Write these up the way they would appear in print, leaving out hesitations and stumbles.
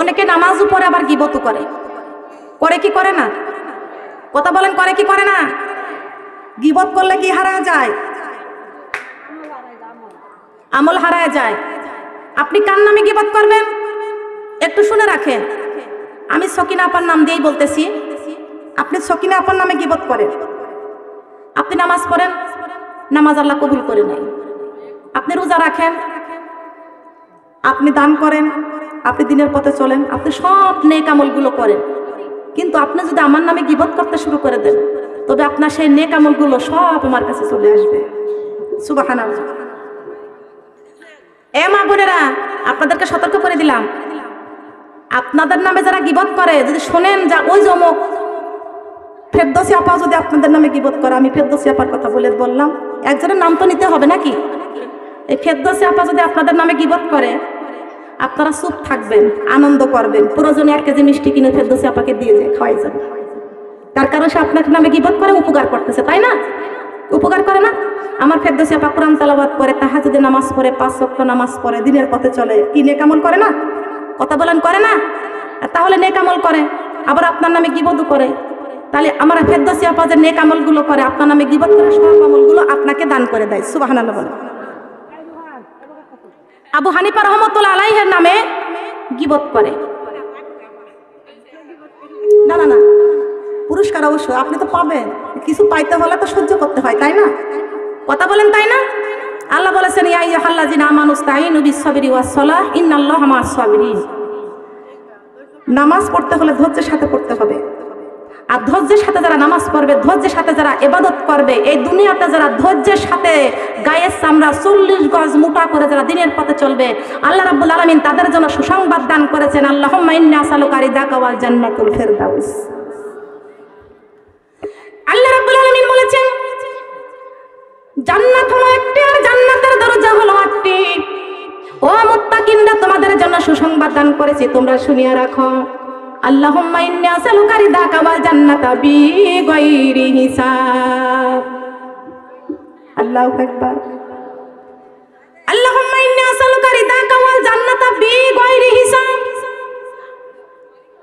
অনেকে নামাজও পড়ে আবার গীবতও করে। করে কি করে না? কথা বলেন, করে কি করে না? গীবত করলে কি হারা যায়? আমল হারায় যায়। আপনি কার নামে গীবত করবেন একটু শুনে রাখেন। আমি সকিনা আপার নাম দিয়েই বলতেছি। আপনি সকিনা আপার নামে গীবত করেন। আপনি নামাজ পড়েন, নামাজ আল্লাহ কবুল করে নাই। আপনি রোজা রাখেন, আপনি দান করেন, আপনি দিনের পথে চলেন, আপনি সব নেক আমলগুলো করেন, কিন্তু আপনি যদি আমার নামে গীবত করতে শুরু করে দেন, তবে আপনার সেই নেক আমলগুলো সব আমার কাছে চলে আসবে। সুবহানাল্লাহ। এ মা বোনেরা, আপনাদেরকে সতর্ক করে দিলাম, আপনাদের নামে যারা গীবত করে, যদি শোনেন যা ওই জমক ফেরদৌসী আপা যদি আপনাদের নামে গীবত করে, আমি ফেরদৌসী আপার কথা বললাম, একজনের নাম তো নিতে হবে নাকি? এই ফেরদৌসী আপা যদি আপনাদের নামে গীবত করে, আপনারা চুপ থাকবেন, আনন্দ করবেন, প্রয়োজনে 1 কেজি মিষ্টি কিনে ফেরদৌসী আপাকে দিয়ে খাওয়াই যাবে। তার কারণ সে আপনার নামে গীবত করে, উপকার করতেছে, তাই না? উপকার করে না? আমার ফেরদৌসী আপা কোরআন তেলাওয়াত করে, তাহাজ্জুদের নামাজ পড়ে, 5 ওয়াক্ত নামাজ পড়ে, দিনের পথে চলে, কি নেক আমল করে না? কথা বলেন, করে না? তাহলে নেক আমল করে, আবার আপনার নামে গীবতও করে। তাহলে আমার ফেরদৌসী আপা যে নেক আমলগুলো করে, আপনার নামে গীবত করে, সব আমলগুলো আপনাকে দান করে দেয়। সুবহানাল্লাহ বলেন। আবু হানিফা রহমাতুল্লাহ আলাইহির নামে গীবত করে। না না না, পুরস্কার অবশ্য আপনি তো পাবেন, কিছু পাইতে হলে তো সহ্য করতে হয়, তাই না? কথা বলেন, তাই না? আল্লাহ বলেছেন, ইয়া আইয়ুহাল্লাযিনা আমানু ইসতাঈনু বিস-সাবরি ওয়াস-সালাহ ইন্নাল্লাহা মা'আস-সাবিরিন। নামাজ পড়তে হলে ধৈর্যের সাথে পড়তে হবে। আর ধৈর্যের সাথে যারা নামাজ পড়বে, ধৈর্যের সাথে যারা ইবাদত করবে, এই দুনিয়াতে যারা ধৈর্যের সাথে গায়ের চামড়া 40 গজ মোটা করে যারা দিনের পথে চলবে, আল্লাহ রাব্বুল আলামিন তাদের জন্য সুসংবাদ দান করেছেন, আল্লাহুম্মা ইন্নী আসআলুকা রিদাকা ওয়াল জান্নাতুল ফিরদাউস। আল্লাহ রাব্বুল আলামিন বলেছেন, জান্নাত হলো একটি, আর জান্নাতের দরজা হলো 8টি। ও মুত্তাকিনরা, তোমাদের জন্য সুসংবাদ দান করেছি, তোমরা শুনিয়ে রাখো। আল্লাহুম্মা ইন্নী আসআলুকা রিদাকা ওয়াল জান্নাতা বিগাইরি হিসাব। আল্লাহু আকবার। আল্লাহুম্মা ইন্নী আসআলুকা রিদাকা ওয়াল জান্নাতা বিগাইরি হিসাব।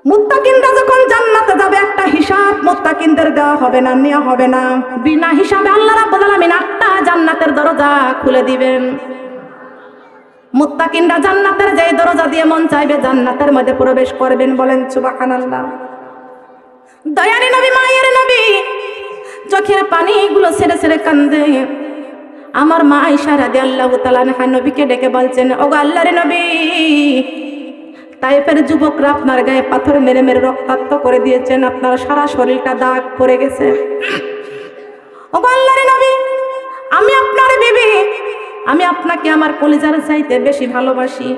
মুত্তাকিনরা যখন জান্নাতে যাবে, একটা হিসাব মুত্তাকিনদের দেওয়া হবে না, নেওয়া হবে না। বিনা হিসাবে আল্লাহ রাব্বুল আলামিন 8টা জান্নাতের দরজা খুলে দিবেন। মুত্তাকিনরা জান্নাতের যে দরজা দিয়ে মন চাইবে জান্নাতের মধ্যে প্রবেশ করবেন। বলেন সুবহানাল্লাহ। দয়ার নবী, মায়ের নবী চোখের পানিগুলো ছেড়ে ছেড়ে কান্দে। আমার মা আয়েশা রাদিয়াল্লাহু তাআলা আনহা নবীকে ডেকে বলছেন, ওগো আল্লাহর নবী, তায়েফের যুবকরা আপনার গায়ে পাথর মেরে মেরে রক্তাক্ত করে দিয়েছেন, আপনার সারা শরীরটা দাগ পড়ে গেছে। ওগো আল্লাহর নবী, আমি আপনার বিবি, আমি আপনাকে আমার কলিজার চাইতে বেশি ভালোবাসি।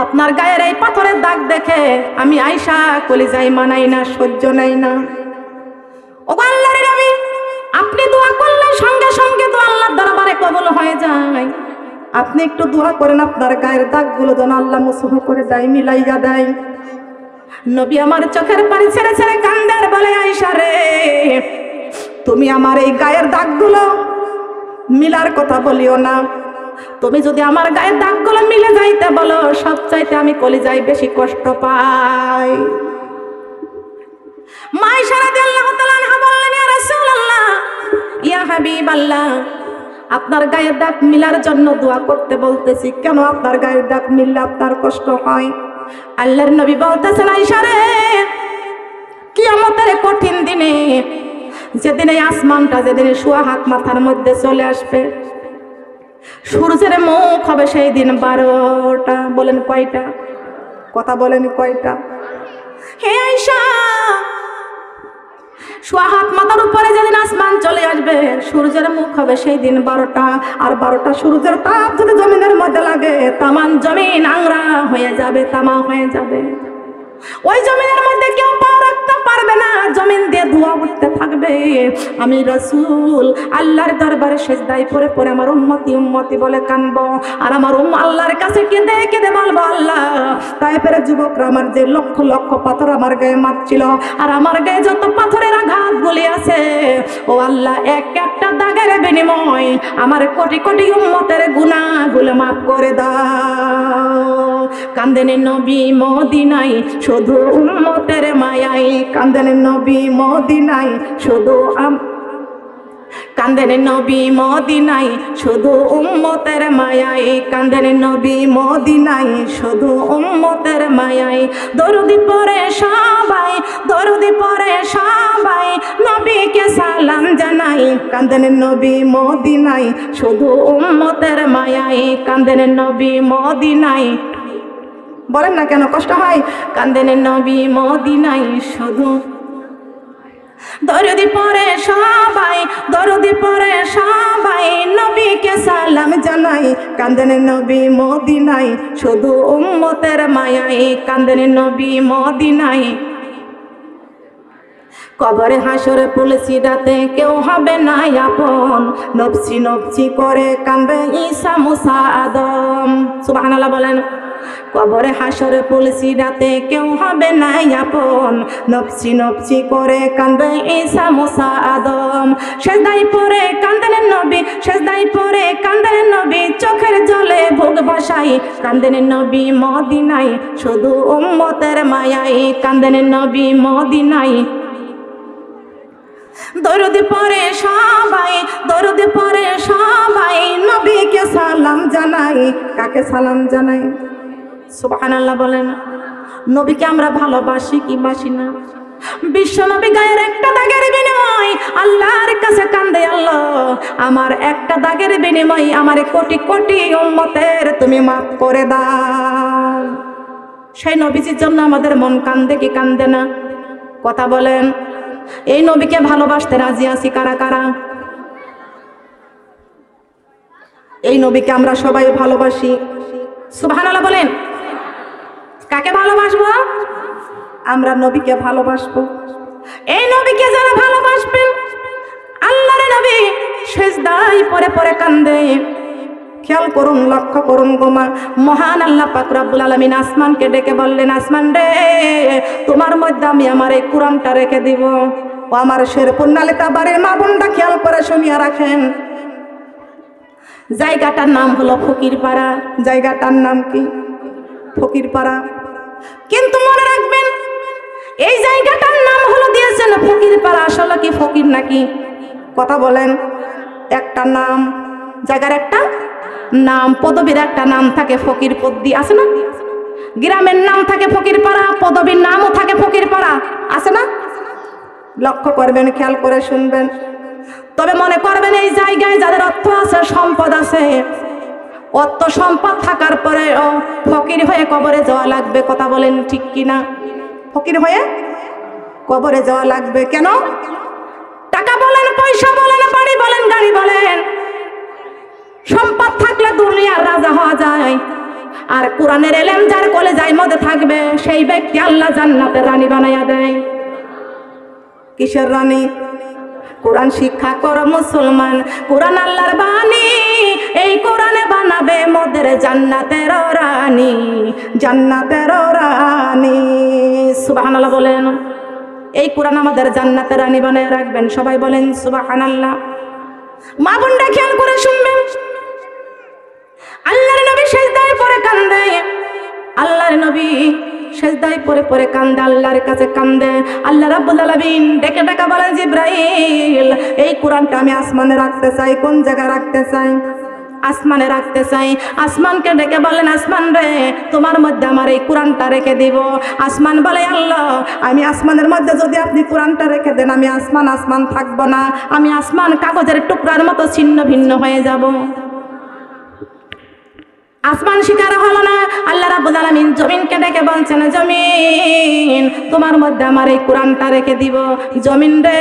আপনার গায়ের এই পাথরের দাগ দেখে আমি আয়েশা কলিজায় মানাই না, সহ্য নাই না। ওগো আল্লাহর নবী, আপনি দোয়া করলে সঙ্গে সঙ্গে তো আল্লাহর দরবারে কবুল হয়ে যায়। আপনি একটু দোয়া করেন, আপনার গায়ের দাগগুলো যেন আল্লাহ মুসহ করে দেয়, মিলাইয়া দেয়। নবী আমার চোখের পানি ছেড়ে ছেড়ে কান্দে আর বলে, আয়েশা রে, তুমি আমার এই গায়ের দাগগুলো মিলার কথা বলিও না। তুমি যদি আমার গায়ের দাগগুলো মিলে যাইতে বলো, সব চাইতে আমি কলিজায় বেশি কষ্ট পাই। মা আয়েশা রাদিয়াল্লাহু তাআলা আনহা বললেন, ইয়া রাসূলুল্লাহ, ইয়া হাবিবাল্লাহ, আপনার গায়ের দাগ মিলার জন্য দোয়া করতে বলতেছি, কেন আপনার গায়ের দাগ মিললে আপনার কষ্ট হয়? আল্লাহর নবী বলতেছেন, আয়েশা রে, কিয়ামতের কঠিন দিনে, যেদিন এই আসমানটা, যেদিন সোয়া হাত মাথার মধ্যে চলে আসবে, সূর্যের মুখ হবে সেই দিন 12টা। বলেন কয়টা? কথা বলেন কয়টা? হে আয়েশা, সোয়া হাত মাথার উপরে যেদিন আসমান চলে আসবে, সূর্যের মুখ হবে সেই দিন 12টা। আর 12টা সূর্যের তাপ যদি জমিনের মধ্যে লাগে, তামান জমিন আংরা হয়ে যাবে, তামা হয়ে যাবে। ওই জমিনের মধ্যে কেউ পা রাখতে পারবে না, জমিন দিয়ে ধোঁয়া উঠতে থাকবে। আমি রাসূল আল্লাহর দরবারে সিজদায় পড়ে পড়ে আমার উম্মতি উম্মতি বলে কাঁদবো, আর আমার আল্লাহর কাছে কেঁদে কেঁদে বলবো, আল্লাহ, তায়েফের যুবকরা আমার যে লক্ষ লক্ষ পাথর আমার গায়ে মারছিল, আর আমার গায়ে যত পাথরের আঘাতগুলি আছে, ও আল্লাহ, এক একটা দাগের বিনিময় আমার কোটি কোটি উম্মতের গুনাহগুলো মাফ করে দাও। কান্দেন নবী মদিনায় শুধু উম্মতের মায়ায়, কান্দেন নবী মদিনায় শুধু কান্দেন নবী মদিনায় শুধু উম্মতের মায়ায়, কান্দেন নবী মদিনায় শুধু উম্মতের মায়ায়। দরুদি পড়ে সবাই, দরুদি পড়ে সবাই, নবীকে সালাম জানাই, কান্দেন নবী মদিনায় শুধু উম্মতের মায়ায়, কান্দেন নবী মদিনায়। বলেন না কেন কষ্ট হয়? কান্দেন নবী মদিনায় শুধু। দরুদি পড়ে সবাই, দরুদি পড়ে সবাই, নবীকে সালাম জানাই, কান্দেন নবী মদিনায় শুধু উম্মতের মায়ায়, কান্দেন নবী মদিনায়। কবরে হাসরে পুলিশি রাতে কেউ হবে না আপন, নফসি নফসি করে কান্দে ঈসা মুসা আদম। সুবহানাল্লাহ বলেন। কবরে হাসরে পুলিশি রাতে কেউ হবে না আপন, নফসি নফসি করে কান্দে ঈসা মুসা আদম। সেজদায় পড়ে কান্দেন নবী, সেজদায় পড়ে কান্দেন নবী, চোখের জলে বুক ভাসাই, কান্দেন নবী মদিনায় শুধু উম্মতের মায়ায়, কান্দেন নবী মদিনায়। দরুদ পড়ে সবাই, দরুদ পড়ে সবাই, নবীকে সালাম জানাই। কাকে সালাম জানাই? সুবহানাল্লাহ বলেন। নবীকে আমরা ভালোবাসি কি বাসি না? বিশ্ব নবী গায়ের একটা দাগের বিনিময় আল্লাহর কাছে কান্দে, আল্লাহ আমার একটা দাগের বিনিময় আমার কোটি কোটি উম্মতের তুমি মাফ করে দাও। সেই নবীজির জন্য আমাদের মন কান্দে কি কান্দে না? কথা বলেন। এই নবীকে ভালোবাসতে রাজি আছি কারা কারা? এই নবীকে আমরা সবাই ভালোবাসি। সুবহানাল্লাহ বলেন। কাকে ভালোবাসবো? আমরা নবীকে ভালোবাসবো। এই নবীকে যারা ভালোবাসবেন, আল্লাহর নবী সিজদায় পড়ে পড়ে কান্দে। খেয়াল করুন, লক্ষ্য করুন গোমা, মহান আল্লাহ পাক রব্বুল আলামিন আসমানকে ডেকে বললেন, আসমান রে তোমার মধ্যে আমি আমার এই কুরআনটা রেখে দিব। ও আমার শেরপুর নালিতা বাড়ির মা বোনটা খেয়াল করে শুনিয়া রাখেন। জায়গাটার নাম হলো ফকিরপাড়া। জায়গাটার নাম কি? ফকিরপাড়া। কিন্তু মনে রাখবেন এই জায়গাটার নাম হলো দিয়েছেন ফকিরপাড়া। আসলে কি ফকির নাকি? কথা বলেন। একটা নাম, জায়গার একটা নাম, পদবীর একটা নাম থাকে ফকির পদ্দি, আছে না? গ্রামের নাম থাকে ফকিরপাড়া, পদবীর নামও থাকে ফকিরপাড়া, আছে না? লক্ষ্য করবেন, খেয়াল করে শুনবেন। তবে মনে করবেন এই জায়গায় যাদের অর্থ আছে, সম্পদ আছে, অর্থ সম্পদ থাকার পরে ফকির হয়ে কবরে যাওয়া লাগবে। কথা বলেন ঠিক কিনা? ফকির হয়ে কবরে যাওয়া লাগবে কেন? টাকা বলেন, পয়সা বলেন, বাড়ি বলেন, গাড়ি বলেন, সম্পদ থাকলে দুনিয়ার রাজা হওয়া যায়। আর কোরআনের এলেম যার কলেজায় মধ্যে থাকবে সেই ব্যক্তি আল্লাহ জান্নাতের রানী বানাইয়া দেয়। কিসের রানী? কোরআন শিক্ষা করো মুসলমান, কোরআন আল্লাহর বাণী, এই কোরআনে বানাবে মোদের জান্নাতের রানী, জান্নাতের রানী। সুবহানাল্লাহ বলেন। এই কোরআন আমাদের জান্নাতের রানী বানায় রাখবেন। সবাই বলেন সুবহানাল্লাহ। মা বোনরা খেয়াল করে শুনবেন। আল্লাহর নবী সিজদায় পড়ে কান্দে, আল্লাহর নবী সিজদায় পড়ে পড়ে কান্দে, আল্লাহর কাছে কান্দে। আল্লাহ রাব্বুল আলামিন ডেকে ডেকে বলেন, জিবরাইল এই কোরআনটা আমি আসমানে রাখতে চাই। কোন জায়গায় রাখতে চাই? আসমানে রাখতে চাই। আসমানকে ডেকে বলেন, আসমান রে তোমার মধ্যে আমার এই কোরআনটা রেখে দিব। আসমান বলে, আল্লাহ আমি আসমানের মধ্যে যদি আপনি কোরআনটা রেখে দেন, আমি আসমান আসমান থাকবো না, আমি আসমান কাগজের টুকরার মতো ছিন্ন ভিন্ন হয়ে যাব। আসমান স্বীকার হলো না। আল্লাহ রাব্বুল আলামিন জমিনকে ডেকে বলছেন, জমিন তোমার মধ্যে আমার এই কোরআনটা রেখে দিব। জমিন রে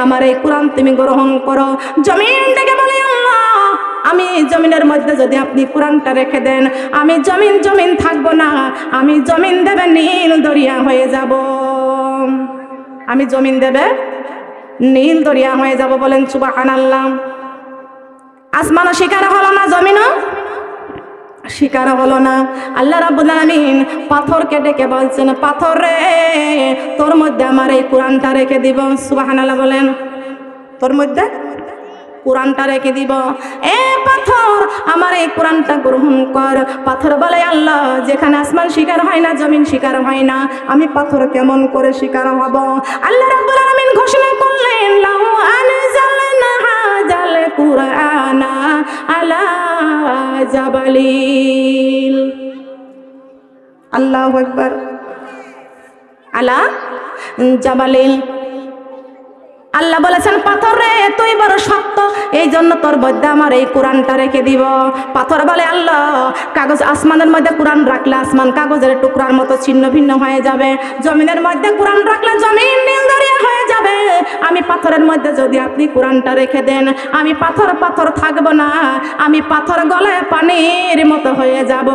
আমার এই কোরআন তুমি গ্রহণ করো। জমিন ডেকে বলে, আল্লাহ আমি জমিনের মধ্যে যদি আপনি কোরআনটা রেখে দেন, আমি জমিন জমিন থাকবো না, আমি জমিন দেবে নীল দরিয়া হয়ে যাব। আমি জমিন দেবে নীল দরিয়া হয়ে যাব। বলেন সুবহানাল্লাহ। আসমানও স্বীকার হলো না, জমিনও স্বীকার হলো না। আল্লাহ রাব্বুল আলামিন পাথরকে ডেকে বলছেন, পাথর রে তোর মধ্যে আমার এই কোরআনটা রেখে দিব। সুবহানাল্লাহ বলেন। তোর মধ্যে কোরআনটা রেখে দিব। এ পাথর আমার এই কোরআনটা গ্রহণ কর। পাথর বলে আল্লাহ যেখানে আসমান শিকার হয় না, জমিন শিকার হয় না, আমি পাথর কেমন করে শিকার হব? আল্লাহ রাব্বুল আলামিন ঘোষণা করলেন লাউ আনজালনা হাযাল কুরআনা আলা জাবালিল। আল্লাহু আকবার। আলা জাবালিল। আল্লাহ বলেছেন পাথর রে তুই বড় শক্ত, এই জন্য তোর মধ্যে আমার এই কোরআনটা রেখে দিব। পাথর বলে আল্লাহ কাগজ আসমানের মধ্যে কোরআন রাখলে আসমান কাগজের টুকরার মতো ছিন্ন ভিন্ন হয়ে যাবে, জমিনের মধ্যে কোরআন রাখলে জমিন নীল দরিয়া হয়ে যাবে। আমি পাথরের মধ্যে যদি আপনি কোরআনটা রেখে দেন, আমি পাথর পাথর থাকবো না, আমি পাথর গলে পানির মতো হয়ে যাব।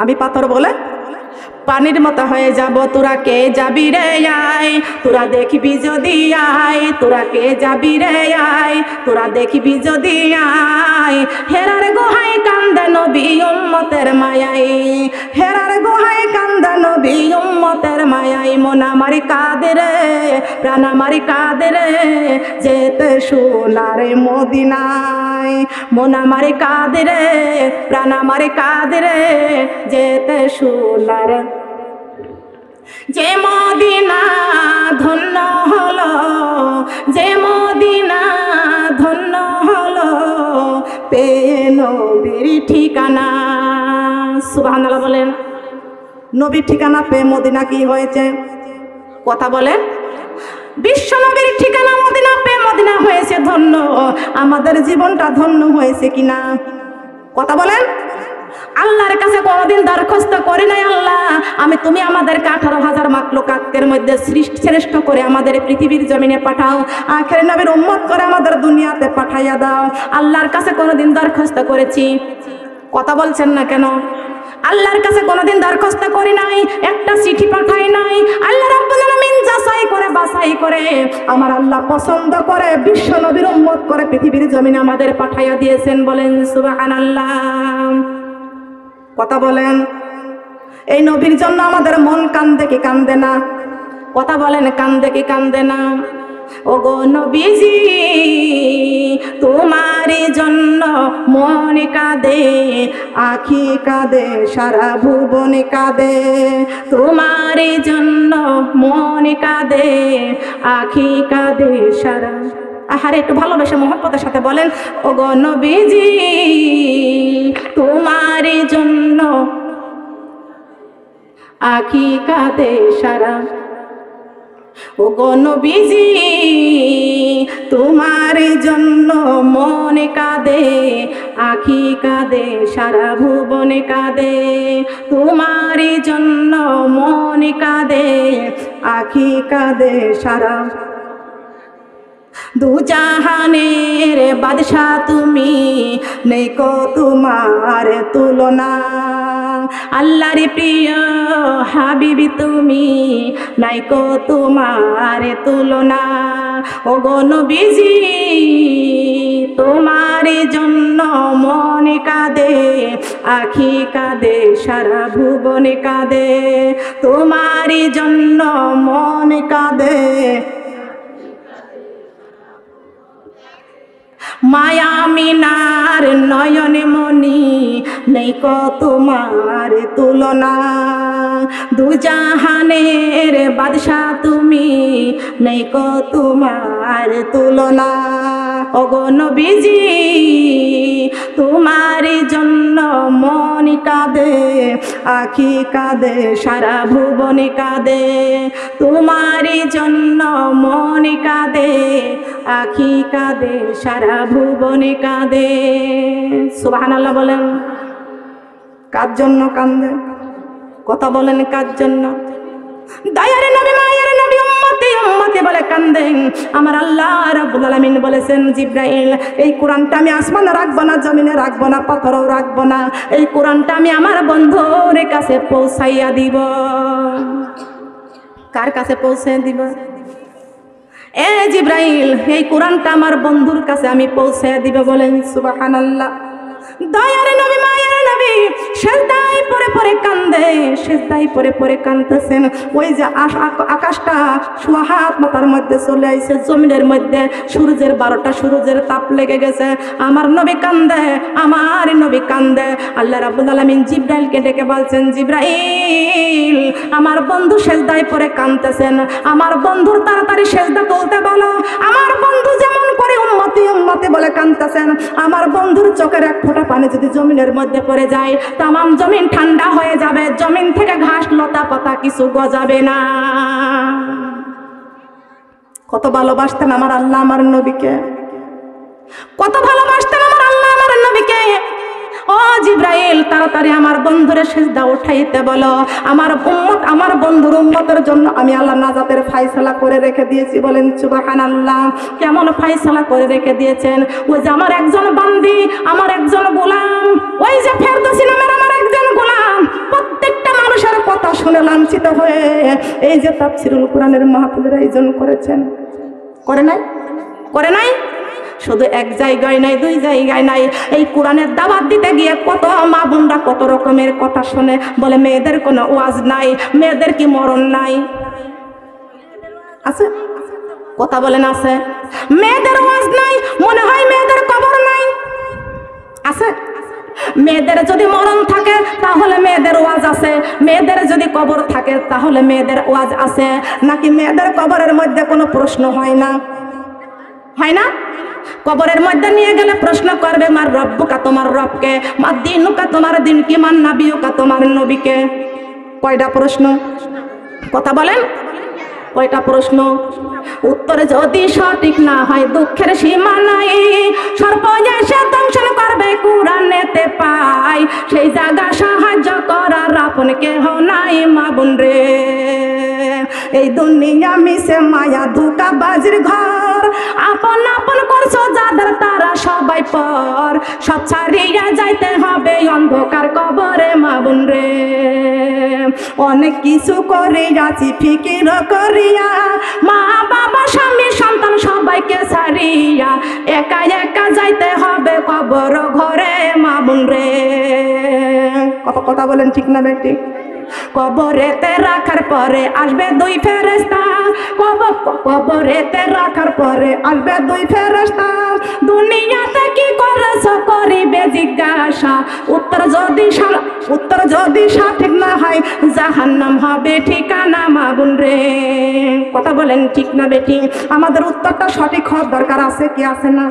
আমি পাথর বলে পানির মতো হয়ে যাব। তোরা কে যাবি রে আয়, তোরা দেখবি যদি আয়, তোরা কে যাবি রে আয়, তোরা দেখবি যদি আয়। হেরার গুহায় কান্দে নবী উম্মতের মায়াই, হেরার গুহায় কান্দে নবী উম্মতের মায়াই। মন আমার কাঁদে রে, প্রাণ আমার কাঁদে রে, যেতে সোনার মদিনায়। মন আমার কাঁদে রে, প্রাণ আমার কাঁদে রে, যেতে সোনার। যে মদিনা ধন্য হলো, যে মদিনা ধন্য হলো, পেয়ে নবীর ঠিকানা। সুবহানাল্লাহ বলেন। নবীর ঠিকানা পেয়ে মদিনা কি হয়েছে? কথা বলেন। বিশ্ব নবীর ঠিকানা মদিনা পেয়ে মদিনা হয়েছে ধন্য। আমাদের জীবনটা ধন্য হয়েছে কিনা? কথা বলেন। আল্লাহর কাছে কোনোদিন দরখাস্ত করি নাই আল্লাহ আমি তুমি আমাদেরকে 18,000 মাখলুকাতের মধ্যে শ্রেষ্ঠ করে আমাদের পৃথিবীর জমিনে পাঠাও, আখির নবীর উম্মত করে আমাদের দুনিয়াতে পাঠাইয়া দাও। আল্লাহর কাছে কোনোদিন দরখাস্ত করেছি? কথা বলছেন না কেন? আল্লাহর কাছে কোনোদিন দরখাস্ত করি নাই, একটা চিঠি পাঠাই নাই। আল্লাহ রাব্বুল আলামিন যাচাই করে বাছাই করে আমার আল্লাহ পছন্দ করে বিশ্ব নবীর উম্মত করে পৃথিবীর জমিনে আমাদের পাঠাইয়া দিয়েছেন। বলেন সুবহানাল্লাহ। কথা বলেন। এই নবীর জন্য আমাদের মন কান্দে কি কান্দে না? কথা বলেন, কান্দে কি কান্দে না? ও গো নবীজি তোমার জন্য মন কাঁদে, আখি কাঁদে, সারা ভুবন কাঁদে। তোমার জন্য মন কাঁদে, আখি কাঁদে, সারা। আহারে একটু ভালোবেসে মহব্বতের সাথে বলেন ও গো নবীজি তোমার জন্য আখি কাঁদে সারা। ও গো নবীজি তোমার জন্য মন কাঁদে, আখি কাঁদে, সারা ভুবন কাঁদে। তোমার জন্য মন কাঁদে, আখি কাঁদে, সারা। দু জাহানের বাদশাহ তুমি, নেই কো তোমার তুলনা। আল্লাহর প্রিয় হাবিবি তুমি, নাই কো তোমার তুলনা। ও গো নবীজি তোমার জন্য মন কাঁদে, আখি কাঁদে, সারা ভুবন কাঁদে। তোমার জন্য মন কাঁদে, মায়া মিনার নয়ন মনি, নেই কো তোমার তুলনা। দু জাহানের বাদশাহ তুমি, নেই কো তোমার তুলনা। ও গো নবীজি তোমার জন্য মন কাঁদে, আখি কাঁদে, সারা ভুবন কাঁদে। তোমার জন্য মন কাঁদে, আখি কাঁদে, সারা ভুবন কাঁদে। সুবহানাল্লাহ বলেন। কার জন্য কান্দে? কথা বলেন কার জন্য? দয়ার নবী, মায়ের নবী, উম্মতে উম্মতে বলে কান্দেন। আমার আল্লাহ রাব্বুল আলামিন বলেছেন জিবরাইল এই কোরআনটা আমি আসমানে রাখবো না, জমিনে রাখবো না, পাথরেও রাখবো না। এই কোরআনটা আমি আমার বন্ধুর কাছে পৌঁছাইয়া দিব। কার কাছে পৌঁছে দিব? এ জিবরাইল এই কোরআনটা আমার বন্ধুর কাছে আমি পৌঁছে দিব। বলেন সুবহানাল্লাহ। দয়ার নবী, মায়ের নবী সেজদায় পড়ে পড়ে কান্দে। সেজদায় পরে পরে কাঁদতেছেন। ওই যে আকাশটা সোয়া হাত মাথার মধ্যে চলে আইছে, জমিনের মধ্যে সূর্যের 12টা সূর্যের তাপ লেগে গেছে। আমার নবী কান্দে, আমার নবী কান্দে। আল্লাহ রাব্বুল আলামিন জিবরাইলকে ডেকে বলছেন, জিবরাইল আমার বন্ধু সেজদায় পরে কাঁদতেছেন, আমার বন্ধুর তাড়াতাড়ি সেজদা তুলতে বলো। আমার বন্ধু যেমন করে উম্মতি উম্মতি বলে কাঁদতেছেন, আমার বন্ধুর চোখের এক ফোঁটা পানি যদি জমিনের মধ্যে পড়ে যায়, তামাম জমিন ঠান্ডা হয়ে যাবে, জমিন থেকে ঘাস লতা পাতা কিছু গজাবে না। কত ভালোবাসতেন আমার আল্লাহ আমার নবীকে, কত ভালোবাসতেন আমার আল্লাহ আমার নবীকে। ও জিবরাইল তাড়াতাড়ি আমার বন্ধুরে সিজদা উঠাইতে বলো। আমার উম্মত, আমার বন্ধুর উম্মতের জন্য আমি আল্লাহ নাজাতের ফায়সালা করে রেখে দিয়েছি। বলেন সুবহানাল্লাহ। কেমন ফায়সালা করে রেখে দিয়েছেন? ওই যে আমার একজন বান্দি, আমার একজন গোলাম, ওই যে ফেরদৌসী নামের আমার একজন গোলাম, প্রত্যেকটা মানুষের কথা শুনে লাঞ্ছিত হয়ে এই যে তাফসীরুল কোরআনের মাহফিলের আয়োজন করেছেন, করে নাই? করে নাই? শুধু এক জায়গায় নাই, দুই জায়গায় নাই, এই কোরআনের দাওয়াত দিতে গিয়ে কত মা বোনরা কত রকমের কথা শুনে, বলে মেয়েদের কোনো ওয়াজ নাই, মেয়েদের কি মরণ নাই? আছে কথা বলেন, আছে? মেয়েদের ওয়াজ নাই, মনে হয় মেয়েদের কবর নাই। আছে? মেয়েদের যদি মরণ থাকে তাহলে মেয়েদের ওয়াজ আছে, মেয়েদের যদি কবর থাকে তাহলে মেয়েদের ওয়াজ আছে। নাকি মেয়েদের কবরের মধ্যে কোনো প্রশ্ন হয় না? হয় না? কবরের মধ্যে নিয়ে গেলে প্রশ্ন করবে, মার রব্বুকা তোমার রবকে, মার দিনুকা তোমার দিন কি, মান নাবিয়ুকা তোমার নবীকে। কয়টা প্রশ্ন? কথা বলেন, কয়টা প্রশ্ন? উত্তর যদি সঠিক না হয় দুঃখের সীমা নাই, সর্প এসে দংশন করবে কুরআনেতে পাই, সেই জায়গা সাহায্য করার আপন কেহ নাই মা বোন রে। এই দুনিয়া মিশে মায়া ধোঁকা বাজির ঘর, আপন আপন করছো যাদের তারা সবাই পর, সব ছাড়িয়া যাইতে হবে অন্ধকার কবরে মা বোন রে। অনেক কিছু করে যাচ্ছি ফিকির করিয়া, মা বাবা স্বামী সন্তান সবাইকে ছাড়িয়া, একা একা যাইতে হবে কবর ঘরে মা বোন রে। কত কথা বলেন, ঠিক না বেটি? কবরেতে রাখার পরে আসবে দুই ফেরেশতা, কবরেতে রাখার পরে আসবে দুই ফেরেশতা, দুনিয়াতে কি করেছো করিবে জিজ্ঞাসা, উত্তর যদি সঠিক না হয় জাহান্নাম হবে ঠিকানা মা বোন রে। কথা বলেন, ঠিক না বেটি? আমাদের উত্তরটা সঠিক হওয়ার দরকার আছে কি আছে না?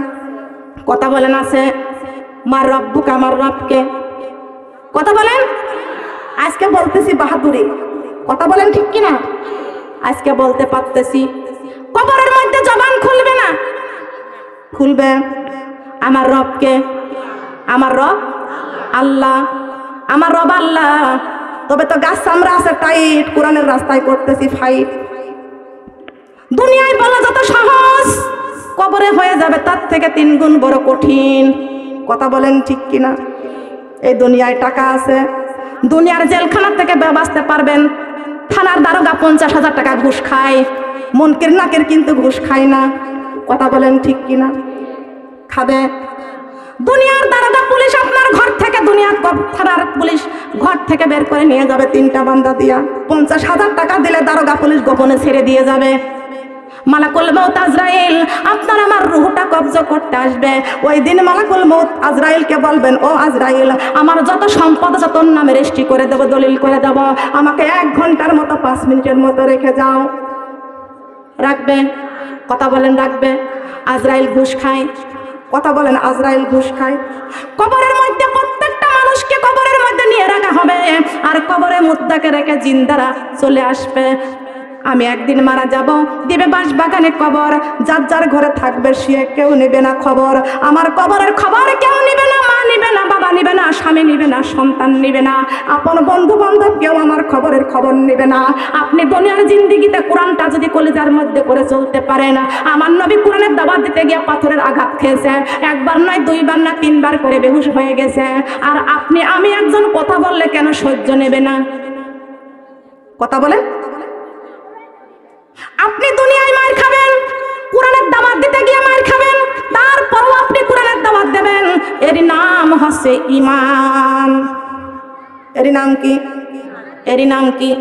কথা বলেন, আছে? মার রব্বুকা, আমার রবকে। কথা বলেন। আজকে বলতেছি বাহাদুরি, কথা বলেন ঠিক কিনা? আজকে বলতে পারতেছি, কবরের মধ্যে জবান খুলবে না, খুলবে আমার রবকে। আমার রব আল্লাহ, আমার রব আল্লাহ। তবে তো গাছ চামড়া আছে টাইট, কোরআনের রাস্তায় করতেছি ফাইট। দুনিয়ায় বলা যত সহজ, কবরে হয়ে যাবে তার থেকে 3 গুণ বড় কঠিন। কথা বলেন ঠিক কিনা? এই দুনিয়ায় টাকা আছে, দুনিয়ার জেলখানা থেকে বাঁচতে পারবেন। থানার দারোগা 50,000 টাকা ঘুষ খায়, মুনকির নাকির কিন্তু ঘুষ খায় না। কথা বলেন ঠিক কিনা? খাবে। দুনিয়ার দারোগা পুলিশ আপনার ঘর থেকে, দুনিয়ার থানার পুলিশ ঘর থেকে বের করে নিয়ে যাবে 3টা বান্দা দিয়া। 50,000 টাকা দিলে দারোগা পুলিশ গোপনে ছেড়ে দিয়ে যাবে। মালাকুল মউত আজরাইল আপনার আমার রূহটা কবজা করতে আসবে। ওই দিন মালাকুল মউত আজরাইলকে বলবেন, ও আজরাইল, আমার যত সম্পদ যত নামে রেজিস্ট্রি করে দেব, দলিল করে দেব, আমাকে 1 ঘন্টার মতো 5 মিনিটের মতো রেখে যাও। রাখবে? কথা বলেন, রাখবে? আজরাইল ঘুষ খায়। কথা বলেন, আজরাইল ঘুষ খায়। কবরের মধ্যে প্রত্যেকটা মানুষকে কবরের মধ্যে নিয়ে রাখা হবে, আর কবরে মুদ্দাকে রেখে জিন্দারা চলে আসবে। আমি একদিন মারা যাব, দিবে বাঁশ বাগানে কবর, যার যার ঘরে থাকবে সে, কেউ নেবে না খবর। আমার কবরের খবর কেউ নেবে না, মা নেবে না, বাবা নেবে না, স্বামী নেবে না, সন্তান নেবে না, আপন বন্ধু বান্ধব কেউ আমার খবরের খবর নেবে না। আপনি দুনিয়ার জিন্দেগিতে কোরআনটা যদি কলিজার মধ্যে করে চলতে পারেন, আমার নবী কোরআনের দাওয়াত দিতে গিয়ে পাথরের আঘাত খেয়েছে, 1 বার নয় 2 বার না 3 বার করে বেহুশ হয়ে গেছে। আর আপনি আমি একজন কথা বললে কেন সহ্য নেবে না? কথা বলেন। আপনি দুনিয়ায় মার খাবেন, কোরআনের দাওয়াত দিতে গিয়ে মার খাবেন, তারপরও আপনি কোরআনের দাওয়াত দেবেন। এর নাম হচ্ছে ঈমান। এর নাম কি? এরই নাম কি?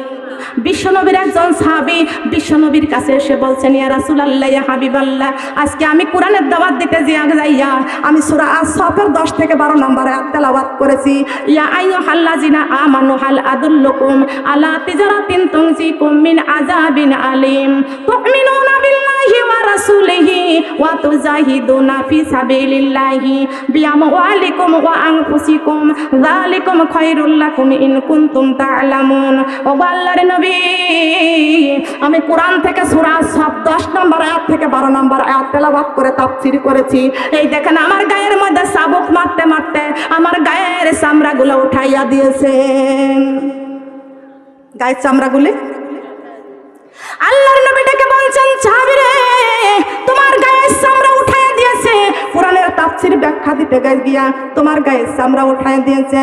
বিশ্বনবীর একজন সাহাবী বিশ্বনবীর কাছে এসে বলছেন, ইয়া রাসূলুল্লাহ, ইয়া হাবিবাল্লাহ, আজকে আমি কোরআনের দাওয়াত দিতে যাইয়া আমি সূরা আস-সাফের 10 থেকে 12 নম্বর আয়াত তেলাওয়াত করেছি। ইয়া আইয়ুহাল্লাযিনা আমানু হাল আদুল্লুকুম আলা তিজারাতিন তুনজিকুম মিন আযাবিন আলিম তুমিনুনা বিল্লাহি ওয়া রাসূলিহি ওয়া তুজাহিদুনা ফি সাবিলিল্লাহি বিআমওয়ালিকুম ওয়া আনফুসিকুম যালিকুম খায়রুল লাকুম ইন কুনতুম তা'লামুন। ও আল্লাহর নবী, আমি কোরআন থেকে সূরা সাফ 10 নম্বর আয়াত থেকে 12 নম্বর আয়াত তেলাওয়াত করে তাফসীর করেছি। এই দেখেন আমার গায়ের মধ্যে চাবুক মারতে মারতে আমার গায়ের চামড়াগুলো উঠাইয়া দিয়েছেন। গায়ের চামড়াগুলি আল্লাহর নবী ডেকে বলছেন, সাহাবীরে, তোমার গায়ের চামড়া উঠাইয়া দিয়েছে। কোরআনের তাফসীর ব্যাখ্যা দিতে গিয়া তোমার গায়ের চামড়া উঠাইয়া দিয়েছে।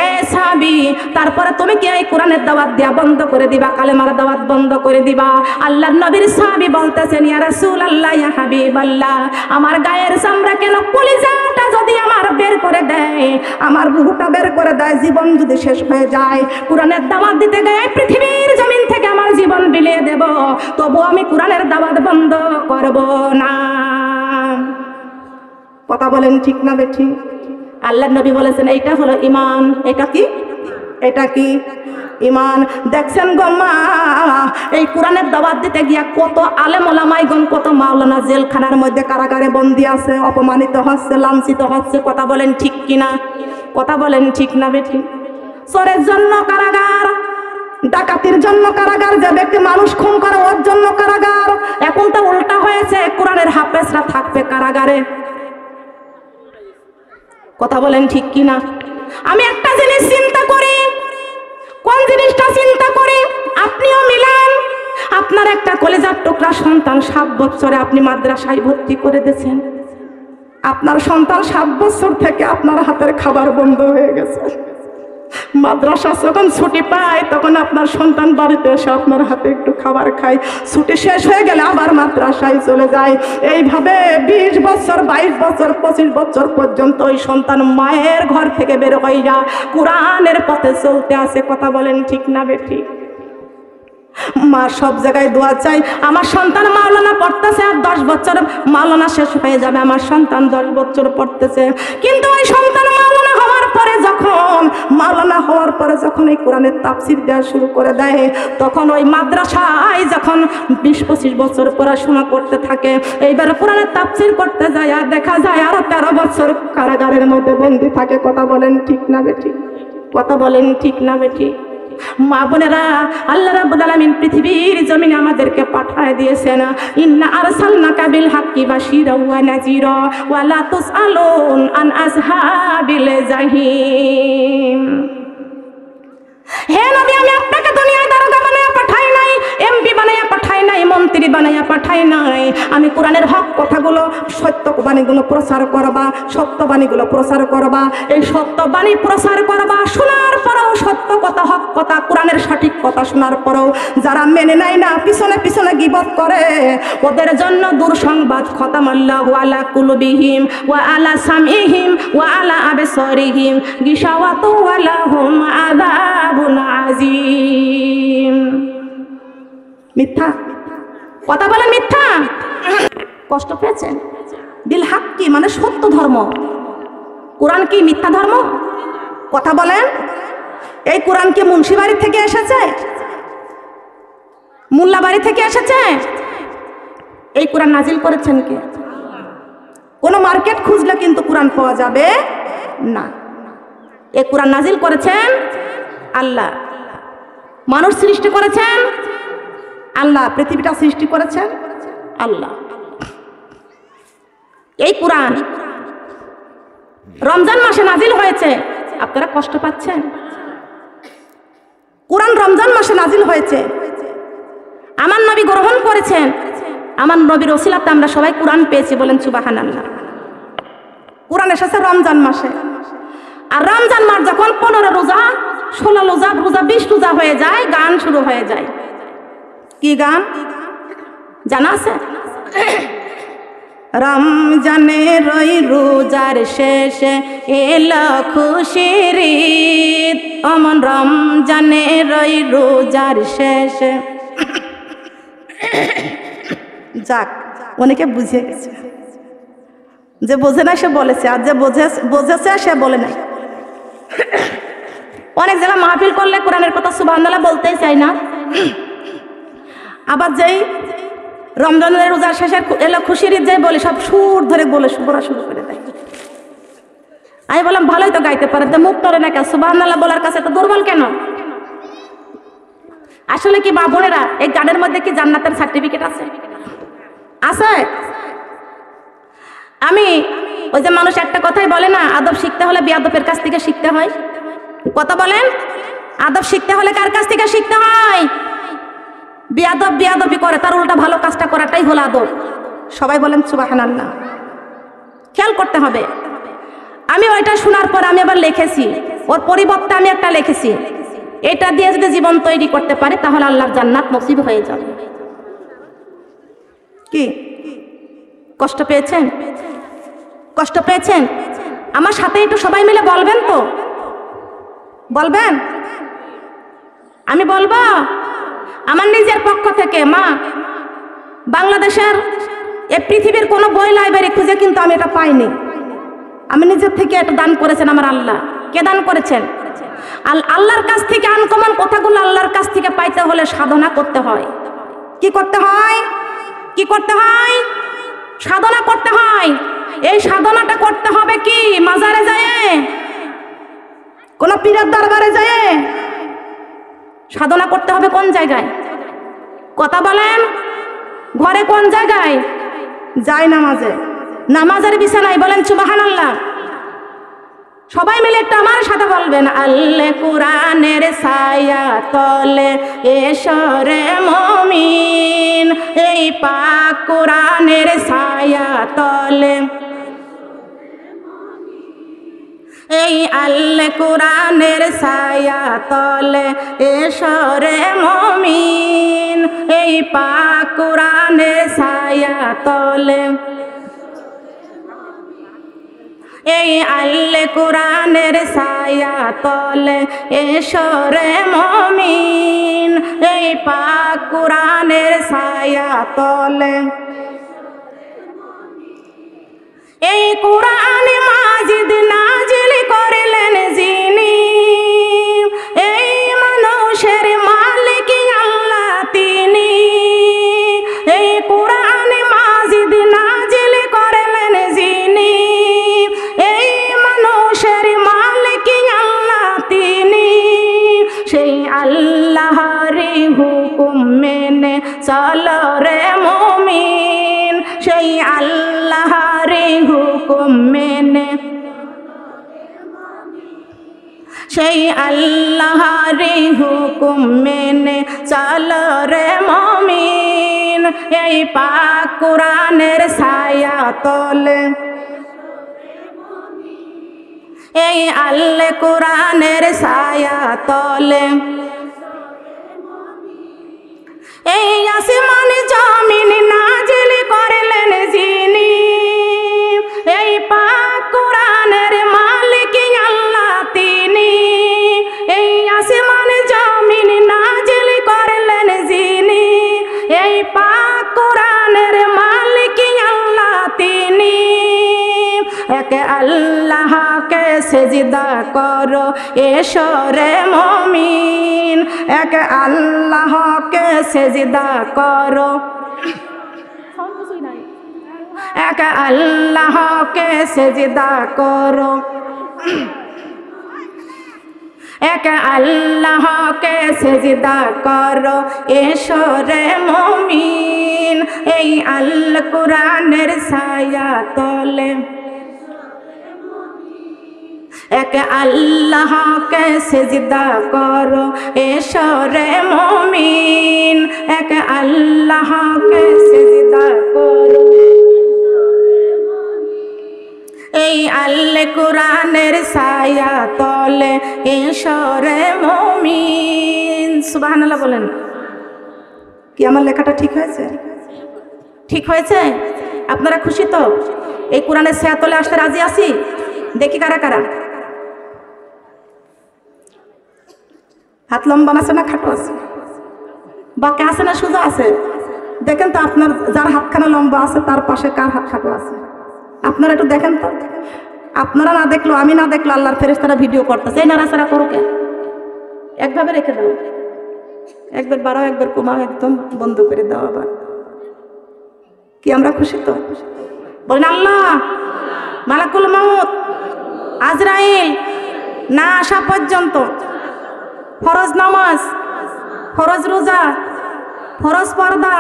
এ সাহাবী, তারপরে তুমি কি এই কোরআনের দাওয়াত দেয়া বন্ধ করে দিবা? কালেমার দাওয়াত বন্ধ করে দিবা? আল্লাহর নবীর সাহাবী বলতেছেন, ইয়া রাসূলুল্লাহ, ইয়া হাবিবাল্লাহ, আমার গায়ের চামড়া কেন, কলিজাটা যদি আমার বের করে দেয়, আমার রূহটা বের করে দেয়, জীবন যদি শেষ হয়ে যায়, কোরআনের দাওয়াত দিতে গিয়ে পৃথিবীর জমিন থেকে আমার জীবন বিলিয়ে দেব, তবু আমি কোরআনের দাওয়াত বন্ধ করব না। কথা বলেন ঠিক না বেঠিক? আল্লাহর নবী বলেছেন এইটা হলো ঈমান। এটা কি? এটা কি ঈমান? দেখছেন গো মা, এই কোরআনের দাওয়াত দিতে গিয়া কত আলেম ওলামাইগণ, কত মাওলানা জেলখানার মধ্যে কারাগারে বন্দী আছে, অপমানিত হচ্ছে, লাঞ্ছিত হচ্ছে। কথা বলেন ঠিক কিনা? কথা বলেন ঠিক না বেঠিক? চোরের জন্য কারাগার, ডাকাতির জন্য কারাগার, যে ব্যক্তি মানুষ খুন করে ওর জন্য কারাগার। এখন তো উল্টা হয়েছে, কোরআনের হাফেজরা থাকবে কারাগারে। কথা বলেন ঠিক কিনা? আমি একটা জিনিস চিন্তা করি, কোন জিনিসটা চিন্তা করি, আপনিও মিলান। আপনার একটা কলেজার টুকরা সন্তান 7 বছরে আপনি মাদ্রাসায় ভর্তি করে দিয়েছেন। আপনার সন্তান 7 বছর থেকে আপনার হাতের খাবার বন্ধ হয়ে গেছে। মাদ্রাসা যখন ছুটি পায় তখন আপনার সন্তান বাড়িতে এসে আপনার হাতে একটু খাবার খায়, ছুটি শেষ হয়ে গেলে আবার মাদ্রাসায় চলে যায়। এইভাবে 20 বছর, 22 বছর, 25 বছর পর্যন্ত ওই সন্তান মায়ের ঘর থেকে বের হয়ে যায়, কোরআনের পথে চলতে আছে। কথা বলেন ঠিক না বেঠিক? মা সব জায়গায় দোয়া চাই, আমার সন্তান মাওলানা পড়তেছে, আর 10 বছর মাওলানা শেষ হয়ে যাবে, আমার সন্তান 10 বছর পড়তেছে। কিন্তু ওই সন্তান মাওলানা হওয়ার পরে যখন এই কোরআনের তাফসীর দেওয়া শুরু করে দেয়, তখন ওই মাদ্রাসায় যখন 20-25 বছর পড়াশোনা করতে থাকে, এইবার কোরআনের তাফসীর করতে যায় আর দেখা যায় আরো 13 বছর কারাগারের মধ্যে বন্দী থাকে। কথা বলেন ঠিক না বেঠিক? কথা বলেন ঠিক না বেঠিক? মা বোনেরা, আল্লাহ রাব্বুল আলামিন পৃথিবীর জমিনে আমাদেরকে পাঠায় দিয়েছেন, ইন্না আরসালনাকা বিল হাক্কি বাশীরাও ওয়া নাযীরা ওয়া লা তুসআলুন আন আসহাবিল জাহিম। হে নবী, আমি আপনাকে দুনিয়ায় দারোগা বানায়া পাঠাই নাই, এমপি বানায়া পাঠাই নাই, মন্ত্রী বানায়া পাঠাই নাই। আমি কোরআনের হক কথাগুলো, সত্য বাণীগুলো প্রচার করবা, সত্য বাণীগুলো প্রচার করবা। এই সত্য বাণী প্রচার করবা, শোনার পরেও সত্য কথা, হক কথা, কোরআনের সঠিক কথা শোনার পরেও যারা মেনে নেয় না, পিছনে পিছনে গীবত করে, ওদের জন্য দুঃসংবাদ। খতামাল্লাহু আলা কুলুবিহিম ওয়া আলা সামিহিম ওয়া আলা আবসারিহিম গিশাওয়াতু ওয়া লাহুম আযাবুন আযীম। মিথ্যা কথা বলেন, মিথ্যা। কষ্ট পেয়েছেন? বিল হাক্কি মানে সত্য ধর্ম। কোরআন কি মিথ্যা ধর্ম? কথা বলেন। এই কোরআন কি মুন্সিবাড়ি থেকে এসেছে? মোল্লাবাড়ি থেকে এসেছে? এই কোরআন নাজিল করেছেন কে? কোন মার্কেট খুঁজলে কিন্তু কোরআন পাওয়া যাবে না। এই কোরআন নাজিল করেছেন আল্লাহ। মানুষ সৃষ্টি করেছেন আল্লাহ, পৃথিবীটা সৃষ্টি করেছেন আল্লাহ। এই কোরআন রমজান মাসে নাজিল হয়েছে। আপনারা কষ্ট পাচ্ছেন? কোরআন রমজান মাসে নাজিল হয়েছে, আমার নবী গ্রহণ করেছেন, আমার নবীর ওসিলাতে আমরা সবাই কোরআন পেয়েছি। বলেন সুবহানাল্লাহ। কোরআন এসেছে রমজান মাসে, আর রমজান মাস যখন 15 রোজা, 16 রোজা, 20 রোজা হয়ে যায়, গান শুরু হয়ে যায়। কি গান জানা আছে? রমজানের ওই রোজার শেষে এলো খুশির ঈদ, অমন রমজানের ওই রোজার শেষে। যাক, অনেকে বুঝে গেছে, যে বোঝে না সে বলেছে, আর যে বোঝেছে সে বলে নাই। অনেক জায়গায় মাহফিল করলে কোরআনের কথা সুবহানাল্লাহ বলতেই চাই না, আবার যেই রমজানের রোজার শেষে এলো খুশির ঈদ যাই বলে সব সুর ধরে বলে বলা শুরু করে দেয়। আমি বললাম ভালোই তো গাইতে পারেন, তো মুখ টরে না কেন? সুবহানাল্লাহ বলার কাছে তো দুর্বল কেন? আসলে কি মা বোনেরা, এই গানের মধ্যে কি জান্নাতের সার্টিফিকেট আছে? আছে? আমি ওই যে মানুষ একটা কথাই বলে না, আদব শিখতে হলে বেয়াদবের কাছ থেকে শিখতে হয়। কথা বলেন, আদব শিখতে হলে কার কাছ থেকে শিখতে হয়? বেয়াদব বেয়াদবি করে, তার উল্টা ভালো কাজটা করাটাই হলো আদব। সবাই বলেন সুবহানাল্লাহ। খেয়াল করতে হবে। আমি ওইটা শোনার পর আমি আবার লিখেছি, ওর পরিবর্তে আমি একটা লিখেছি, এটা দিয়ে যদি জীবন তৈরি করতে পারে তাহলে আল্লাহর জান্নাত নসিব হয়ে যাবে। কি কষ্ট পেয়েছেন? কষ্ট পেয়েছেন? আমার সাথে একটু সবাই মিলে বলবেন তো, বলবেন? আমি বলবো আমার নিজের পক্ষ থেকে। মা, বাংলাদেশের এই পৃথিবীর কোনো বই লাইব্রেরি খুঁজে কিন্তু আমি এটা পাইনি। আমি নিজের থেকে এটা দান করেছেন আমার আল্লাহ। কে দান করেছেন? আল্লাহর কাছ থেকে আনকমন কথাগুলো আল্লাহর কাছ থেকে পাইতে হলে সাধনা করতে হয়। কি করতে হয়? কি করতে হয়? সাধনা করতে হয়। এই সাধনাটা করতে হবে কি মাজারে যায়, কোন পীরের দরবারে যায়? সাধনা করতে হবে কোন জায়গায়? কথা বলেন, ঘরে কোন জায়গায়? যায় নামাজে, নামাজের বিছানায়। বলেন সুবহানাল্লাহ। সবাই মিলে একটু আমার সাথে বলবেন, আল্লাহ কোরআনের ছায়া তলে এসরে মুমিন, এই পাক কোরআনের ছায়া তলে, এই আল্লাহ কোরআনের ছায়া তলে এসরে মুমিন, এই পাক কোরআনের ছায়া তলে, এই আল্লাহ কোরআনের ছায়া তলে এসরে মুমিন, এই পাক কোরআনের ছায়া তলে, এই কোরআন মাজিদ নাজিল করলেন যিনি, এই মানুষের মালিক আল্লাহ তিনি, এই কোরআন মাজিদ নাজিল করলেন যিনি, এই মানুষের মালিক আল্লাহ তিনি, সেই আল্লাহর হুকুম মেনে চলো রে মুমিন, সেই আল্লাহর হুকুম মেনে, সেই আল্লাহর হুকুম মেনে চলো রে মুমিন, এই পাক কোরআনের ছায়া তলে, এই আল্লাহ কোরআনের ছায়া তলে, এই আসমান জমিন নাজিল করলেন যিনি, এই পাক কোরআনের মালিক আল্লাহ তিনি, এই আসমান জমিন নাজিল করলেন যিনি, এই পাক কোরআনের মালিক আল্লাহ তিনি, এক আল্লাহকে সেজদা করো এসরে মুমিন, এক আল্লাহকে সেজদা করো, এক আল্লাহকে সেজদা করো, এক আল্লাহকে সেজদা করো এসরে মুমিন, এই আল কোরআনের ছায়া তলে, এক আল্লাহকে সেজদা করো এসরে মুমিন, এক আল্লাহকে সেজদা করো, এই আল্লাহ কোরআনের ছায়া তলে এসরে মুমিন। সুবহানাল্লাহ বলেন। কি আমার লেখাটা ঠিক হয়েছে? ঠিক হয়েছে? আপনারা খুশি তো? এই কোরআনের ছায়াতলে আসতে রাজি আছি? দেখি কারা কারা। হাত লম্বা আছে না খাটো আছে? বাঁকা আছে না সোজা আছে? দেখেন তো আপনার যার হাতখানা লম্বা আছে তার পাশে কার হাত খাটো আছে, আপনারা একটু দেখেন তো। আপনারা না দেখলো, আমি না দেখলো, আল্লাহর ফেরেশতারা ভিডিও করতেছে। এই নাড়াচাড়া করো কে? একভাবে রেখে দাও, একবার বাড়াও একবার কমাও, একদম বন্ধ করে দাও আবার। কি আমরা খুশি তো? বলেন আল্লাহ। মালাকুল মউত আজরাইল না আসা পর্যন্ত ফরজ নামাজ, ফরজ রোজা, ফরজ পর্দা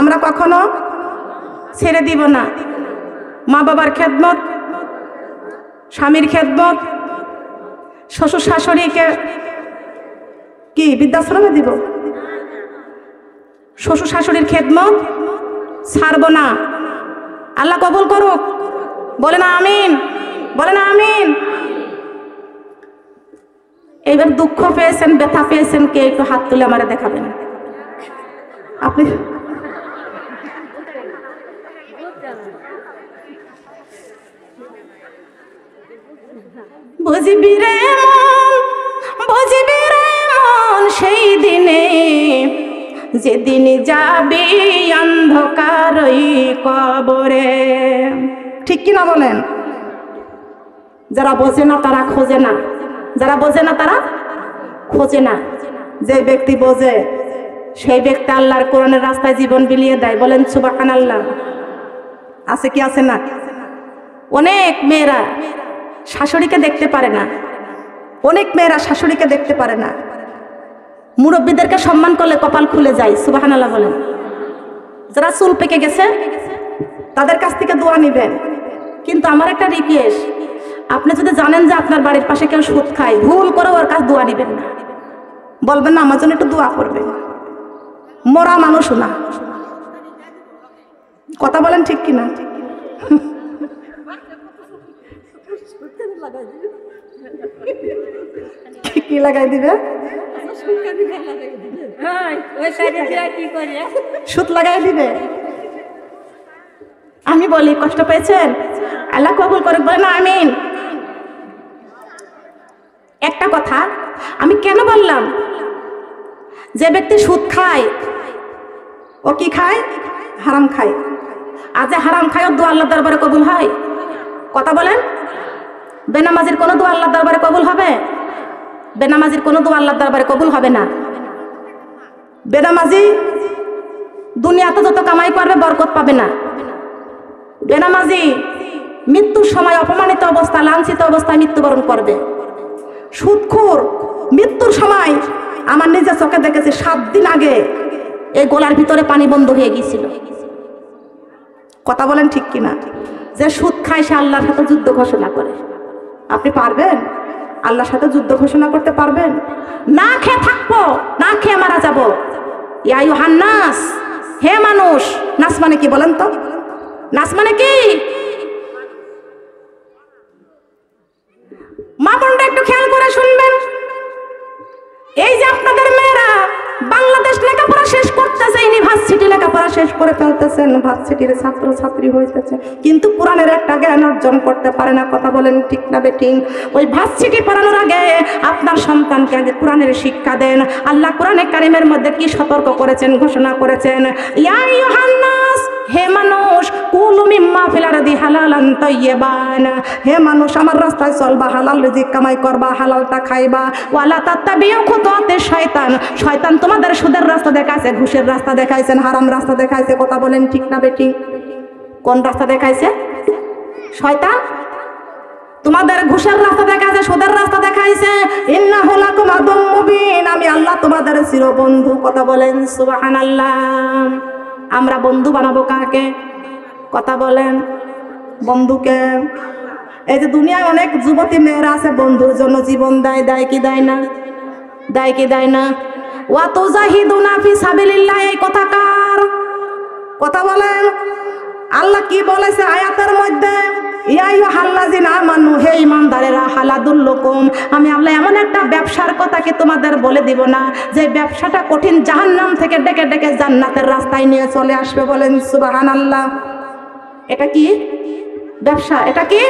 আমরা কখনো ছেড়ে দিব না। মা বাবার খেদমত, স্বামীর খেদমত, শ্বশুর শাশুড়িকে কি বৃদ্ধাশ্রমে দিব? শ্বশুর শাশুড়ির খেদমত ছাড়ব না। আল্লাহ কবুল করুক। বলেন আমিন, বলেন আমিন। এইবার দুঃখ পেয়েছেন, ব্যথা পেয়েছেন কে? একটু হাত তুলে আমারে দেখাবেন। আপনি বুঝবি রে মন, বুঝবি রে মন সেই দিনে যেদিন যাবি অন্ধকার ওই কবরে। ঠিক কিনা বলেন? যারা বোঝে না তারা খোঁজে না, যারা বোঝে না তারা খোঁজে না। যে ব্যক্তি বোঝে সেই ব্যক্তি আল্লাহর কোরআনের রাস্তায় জীবন বিলিয়ে দেয়। বলেন সুবহানাল্লাহ। আছে কি আছে না? অনেক মেয়েরা শাশুড়িকে দেখতে পারে না, অনেক মেয়েরা শাশুড়িকে দেখতে পারে না। মুরব্বীদেরকে সম্মান করলে কপাল খুলে যায়। সুবহানাল্লাহ বলেন। যারা চুল পেকে গেছে তাদের কাছ থেকে দোয়া নিবেন। কিন্তু আমার একটা রিকোয়েস্ট, আপনি যদি জানেন যে আপনার বাড়ির পাশে কেউ সুদ খায়, ভুল করে ওর কাছে দোয়া নিবেন না। বলবেন না আমার জন্য একটু দোয়া করবেন। মরা মানুষ না। কথা বলেন ঠিক কিনা? কি লাগাই দিবে? সুদ লাগাই দিবে। আমি বলি কষ্ট পেয়েছেন? আল্লাহ কবুল করে। বলেন আমিন। একটা কথা আমি কেন বললাম, যে ব্যক্তি সুদ খায় ও কি খায়? হারাম খায়। আর যে হারাম খায় ওর দোয়া আল্লাহর দরবারে কবুল হয়? কথা বলেন। বেনামাজির কোনো দোয়া আল্লাহর দরবারে কবুল হবে? বেনামাজির কোনো দোয়া আল্লাহর দরবারে কবুল হবে না। বেনামাজি দুনিয়াতে যত কামাই করবে বরকত পাবে না। বেনামাজি মৃত্যুর সময় অপমানিত অবস্থা, লাঞ্ছিত অবস্থায় মৃত্যুবরণ করবে। সুদখোর মৃত্যুর সময় আমার নিজের চোখে দেখেছি, 7 দিন আগে এই গলার ভিতরে পানি বন্ধ হয়ে গিয়েছিল। কথা বলেন ঠিক কিনা? যে সুদ খায় সে আল্লাহর সাথে যুদ্ধ ঘোষণা করে। আপনি পারবেন আল্লাহর সাথে যুদ্ধ ঘোষণা করতে? পারবেন? না খেয়ে থাকবো, না খেয়ে মারা যাবো। ইয়া আইয়ুহান নাস, হে মানুষ। নাস মানে কি বলেন তো? নাস মানে কি? মা বোনরা একটু খেয়াল করে শুনবেন। এই যে আপনাদের মেয়েরা বাংলাদেশ লেখাপড়া শেষ করতেছে, ইউনিভার্সিটি লেখাপড়া শেষ করে ফেলতেছেন, ইউনিভার্সিটির ছাত্র ছাত্রী হইতেছে, কিন্তু কোরআনের একটা জ্ঞান অর্জন করতে পারে না। কথা বলেন ঠিক না বেঠিক? ওই ভার্সিটি পড়ানোর আগে আপনার সন্তানকে আগে কোরআনের শিক্ষা দেন। আল্লাহ কোরআনে কারিমের মধ্যে কি সতর্ক করেছেন, ঘোষণা করেছেন? ইয়া আইয়ুহান নাস, হে মানুষ, কুলু মিম্মা ফিল আরদি হালালান তাইয়্যিবান। হে মানুষ, আমার রাস্তায় চলবা, হালাল রিজিক কামাই করবা, হালালটা খাইবা। ওয়ালা তাত্তাবিউ খুতুওয়াতিশ শয়তান। শয়তান তোমাদের সুদের রাস্তা দেখাইছে, ঘুষের রাস্তা দেখাইছেন, হারাম রাস্তা দেখাইছে। কথা বলেন ঠিক না বেঠিক? কোন রাস্তা দেখাইছে? শয়তান তোমাদের ঘুষের রাস্তা দেখাইছে, সুদের রাস্তা দেখাইছে। ইন্নাহু লাকুম আদুম মুবিন। আমি আল্লাহ তোমাদের চিরবন্ধু। কথা বলেন সুবহানাল্লাহ। আমরা বন্ধু বানাবো কাকে? কথা বলেন। বন্ধুকে। এই যে দুনিয়ায় অনেক যুবতী মেয়েরা আছে বন্ধুর জন্য জীবন দেয়, দেয় কি দেয় না? দেয় কি দেয় না? ওয়া তুজাহিদুনা ফি সাবিলিল্লাহ, এই কথা কার? কথা বলেন। আল্লাহ কি বলেছে আয়াতের মধ্যে? ইয়া আইয়ুহাল্লাযিনা আমানু, হে ঈমানদারেরা, হালাদুল্লুকুম, আমি আল্লাহ এমন একটা ব্যবসার কথা কি তোমাদের বলে দিব না যে ব্যবসাটা কঠিন জাহান্নাম থেকে ডেকে ডেকে জান্নাতের রাস্তায় নিয়ে চলে আসবে। বলেন সুবহানাল্লাহ। এটা কি ব্যবসা? এটা কি